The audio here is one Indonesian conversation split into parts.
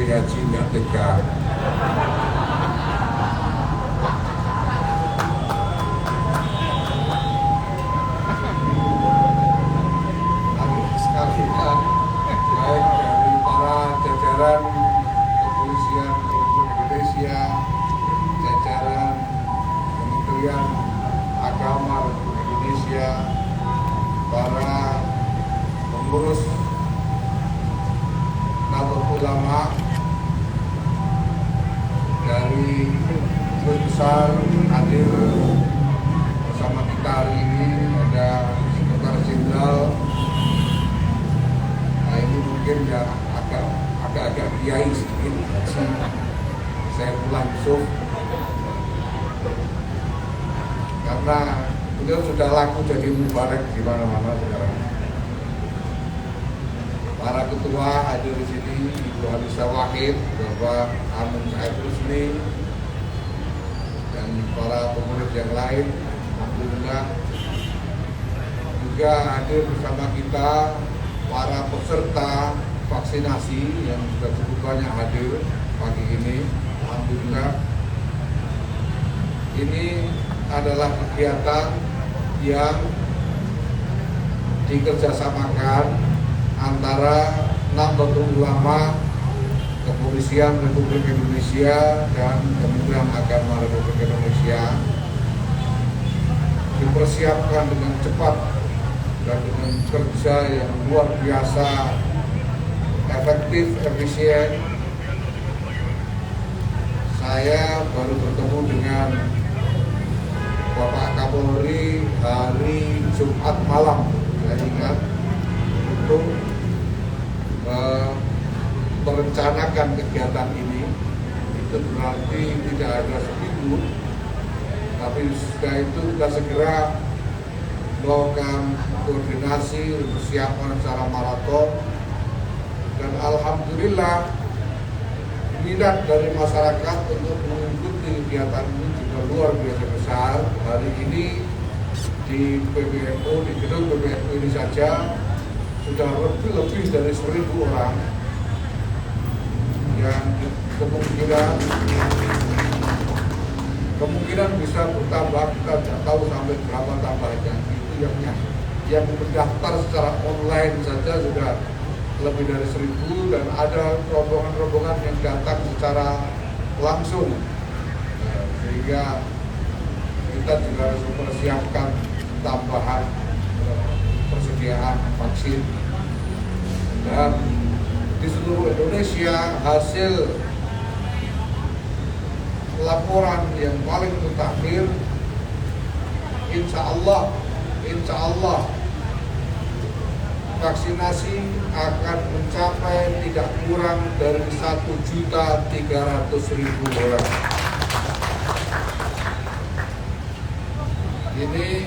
Kiai Haji nggak tega. Sekalian baik dari para jajaran kepolisian Republik Indonesia, jajaran Kementerian Agama Republik Indonesia, para pengurus Nahdlatul Ulama dari besar hadir bersama kita hari ini. Ada Sekretaris Jenderal. Nah, ini mungkin ya agak kiai sedikit. Saya pulang Yusuf karena beliau sudah laku jadi mubarak di mana-mana sekarang. Para ketua hadir di sini, Ibu Alisa Wahid, Bapak Amun Said Rusni, dan para pengurus yang lain. Alhamdulillah juga hadir bersama kita para peserta vaksinasi yang sudah cukup banyak hadir pagi ini. Alhamdulillah ini adalah kegiatan yang dikerjasamakan antara Nahdlatul Ulama, Kepolisian Republik Indonesia, dan Kementerian Agama Republik Indonesia. Dipersiapkan dengan cepat dan dengan kerja yang luar biasa, efektif, efisien. Saya baru bertemu dengan Bapak Kapolri hari Jumat malam, saya ingat, untuk merencanakan kegiatan ini. Itu berarti tidak ada seminggu, tapi sudah itu kita segera melakukan koordinasi, persiapan secara maraton, dan alhamdulillah minat dari masyarakat untuk mengikuti kegiatan ini juga luar biasa besar. Hari ini di PBNU, di gedung PBNU ini saja sudah lebih dari 1.000 orang yang kemungkinan bisa bertambah. Kita tidak tahu sampai berapa tambahnya. Itu yang mendaftar secara online saja sudah lebih dari 1.000, dan ada rombongan-rombongan yang datang secara langsung. Sehingga kita juga harus mempersiapkan tambahan persediaan vaksin. Dan di seluruh Indonesia hasil laporan yang paling mutakhir, insya Allah vaksinasi akan mencapai tidak kurang dari 1.300.000 orang. Ini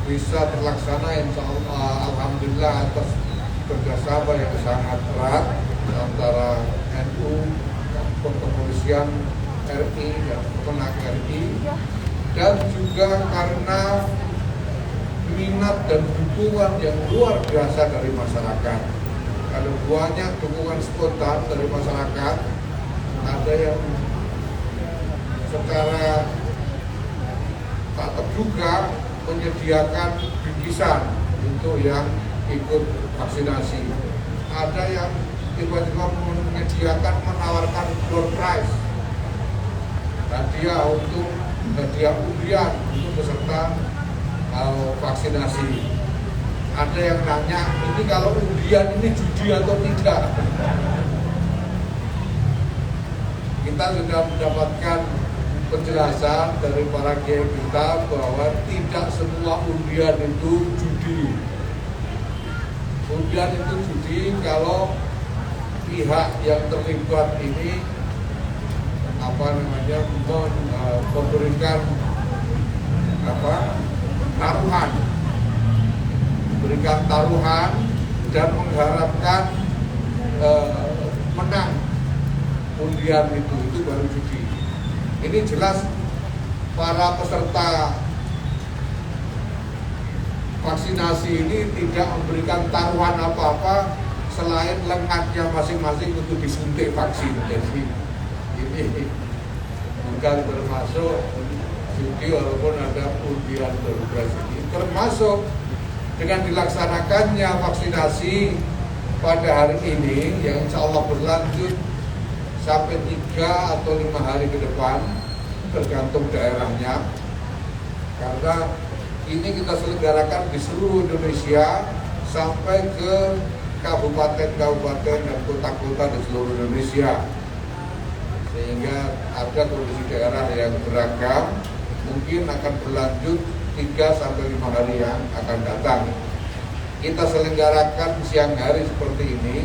bisa terlaksana insya Allah, alhamdulillah, atas kerjasama yang sangat erat antara NU, Kepolisian RI dan Kemenak RI, dan juga karena minat dan dukungan yang luar biasa dari masyarakat. Ada banyak dukungan spontan dari masyarakat, ada yang secara tak terduga menyediakan bingkisan untuk yang ikut vaksinasi. Ada yang tiba-tiba menyediakan, menawarkan door prize, hadiah undian untuk peserta vaksinasi. Ada yang nanya, ini kalau undian ini judi atau tidak? Kita sudah mendapatkan penjelasan dari para kiai kita bahwa tidak semua undian itu judi. Undian itu judi kalau pihak yang terlibat ini memberikan taruhan, dan mengharapkan menang undian itu baru judi. Ini jelas para peserta vaksinasi ini tidak memberikan taruhan apa-apa selain lengannya masing-masing untuk disuntik vaksin. Jadi ini bukan termasuk judi walaupun ada undian berbeda ini, termasuk dengan dilaksanakannya vaksinasi pada hari ini yang insya Allah berlanjut sampai 3 atau 5 hari ke depan tergantung daerahnya, karena ini kita selenggarakan di seluruh Indonesia sampai ke kabupaten-kabupaten dan kota-kota di seluruh Indonesia, sehingga ada kondisi daerah yang beragam, mungkin akan berlanjut 3 sampai 5 hari yang akan datang. Kita selenggarakan siang hari seperti ini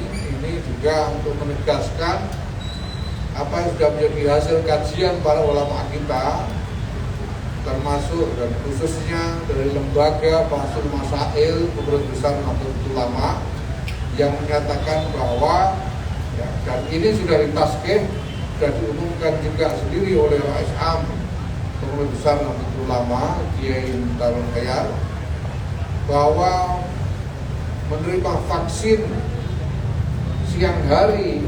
juga untuk menegaskan apa yang sudah menjadi hasil kajian para ulama kita, termasuk dan khususnya dari lembaga Bahsul Masail Pengurus Besar Nahdlatul Ulama yang menyatakan bahwa ya, dan ini sudah ditaskhih dan diumumkan juga sendiri oleh Rais Am Pengurus Besar Nahdlatul Ulama Kiai Muhtarul Khayat, bahwa menerima vaksin siang hari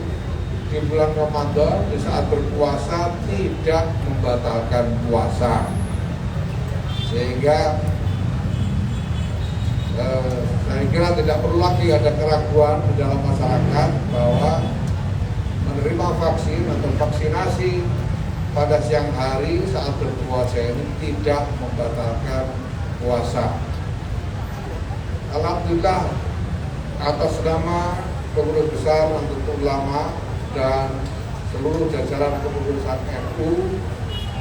di bulan Ramadan di saat berpuasa tidak membatalkan puasa, sehingga saya kira tidak perlu lagi ada keraguan di dalam masyarakat bahwa menerima vaksin atau vaksinasi pada siang hari saat berpuasa ini tidak membatalkan puasa. Alhamdulillah, atas nama Pengurus Besar Nahdlatul Ulama dan seluruh jajaran kepengurusan NU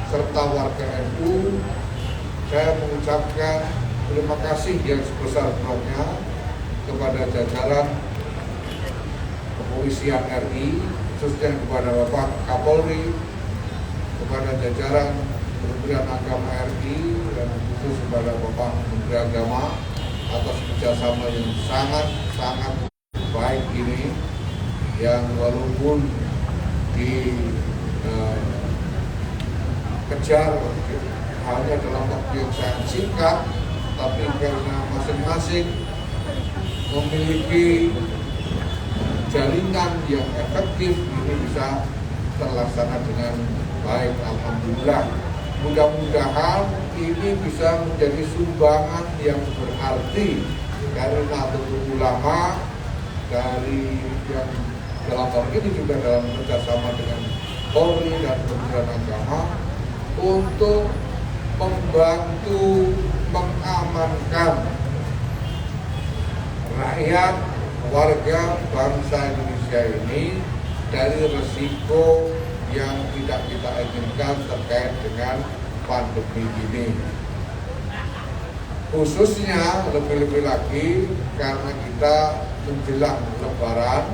serta warga NU, saya mengucapkan terima kasih yang sebesar-besarnya kepada jajaran Kepolisian RI, khususnya kepada Bapak Kapolri, kepada jajaran Kementerian Agama RI, dan khusus kepada Bapak Menteri Agama atas kerjasama yang sangat baik ini, yang walaupun dikejar hanya dalam waktu yang sangat singkat, tapi karena masing-masing memiliki jaringan yang efektif, ini bisa terlaksana dengan baik. Alhamdulillah, mudah-mudahan ini bisa menjadi sumbangan yang berarti dari Nahdlatul Ulama, dari yang dalam hal ini juga dalam kerjasama dengan Polri dan Kementerian Agama untuk membantu mengamankan rakyat warga bangsa Indonesia ini dari risiko yang tidak kita inginkan terkait dengan pandemi ini. Khususnya lebih-lebih lagi karena kita menjelang Lebaran,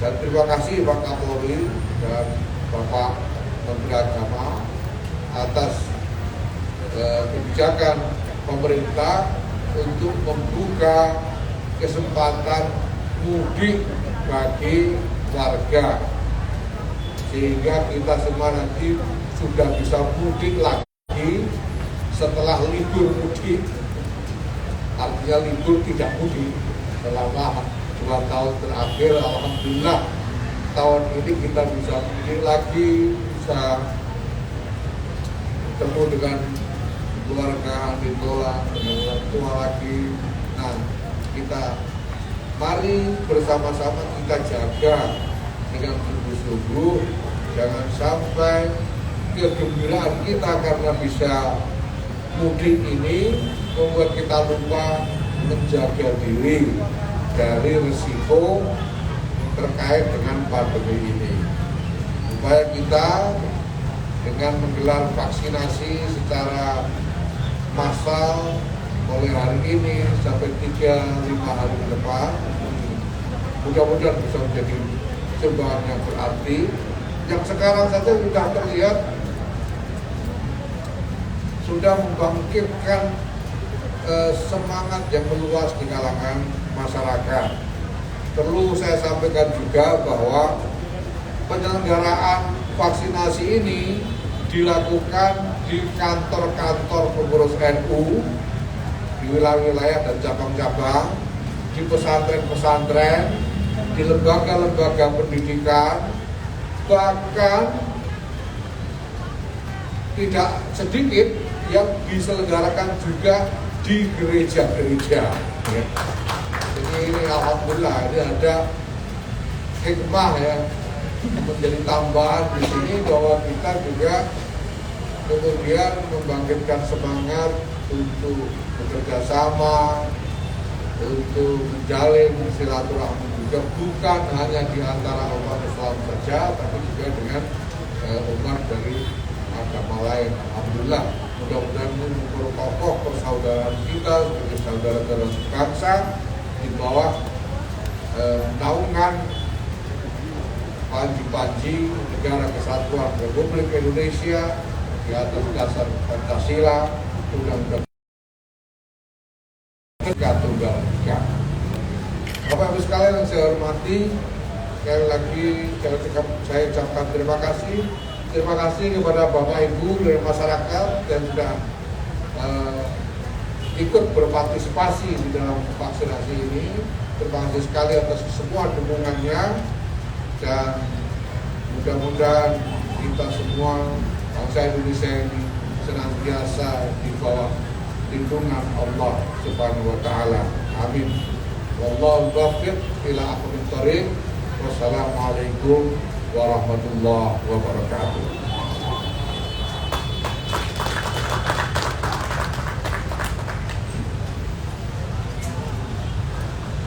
dan terima kasih Pak Kapolri dan Bapak Menteri Agama atas kebijakan pemerintah untuk membuka kesempatan mudik bagi warga, sehingga kita semua nanti sudah bisa mudik lagi setelah libur mudik, artinya libur tidak mudik selama 2 tahun terakhir. Alhamdulillah, tahun ini kita bisa mudik lagi, bisa ketemu dengan keluarga, ditolak dengan orang tua lagi. Nah, kita mari bersama-sama kita jaga dengan sungguh-sungguh, jangan sampai kegembiraan kita karena bisa mudik ini membuat kita lupa menjaga diri dari risiko terkait dengan pandemi ini. Upaya kita dengan menggelar vaksinasi secara massal mulai hari ini sampai 3-5 hari ke depan, mudah-mudahan bisa menjadi sumbangan yang berarti. Yang sekarang saja sudah terlihat sudah membangkitkan semangat yang meluas di kalangan masyarakat. Perlu saya sampaikan juga bahwa penyelenggaraan vaksinasi ini dilakukan di kantor-kantor pengurus NU, di wilayah-wilayah dan cabang-cabang, di pesantren-pesantren, di lembaga-lembaga pendidikan, bahkan tidak sedikit yang diselenggarakan juga di gereja-gereja. Jadi ini alhamdulillah ini ada hikmah ya, menjadi tambahan di sini bahwa kita juga kemudian membangkitkan semangat untuk bekerja sama, untuk menjalin silaturahmi juga bukan hanya di antara umat Islam saja, tapi juga dengan umat dari agama lain. Alhamdulillah, mudah-mudahan ini memperkokoh persaudaraan kita sebagai saudara-saudara bangsa di bawah naungan Panji Negara Kesatuan Republik Indonesia di atas dasar Pancasila, Undang-Undang Tunggal Ika. Bapak Ibu sekalian yang saya hormati, sekali lagi saya ucapkan terima kasih. Terima kasih kepada Bapak Ibu dari masyarakat yang sudah ikut berpartisipasi di dalam vaksinasi ini. Terima kasih sekali atas semua dukungannya, dan mudah-mudahan kita semua bangsa Indonesia ini senantiasa di bawah lindungan Allah Subhanahu wa taala. Amin. Wallahu muwaffiq ila aqwamit thoriq. Wassalamualaikum warahmatullahi wabarakatuh.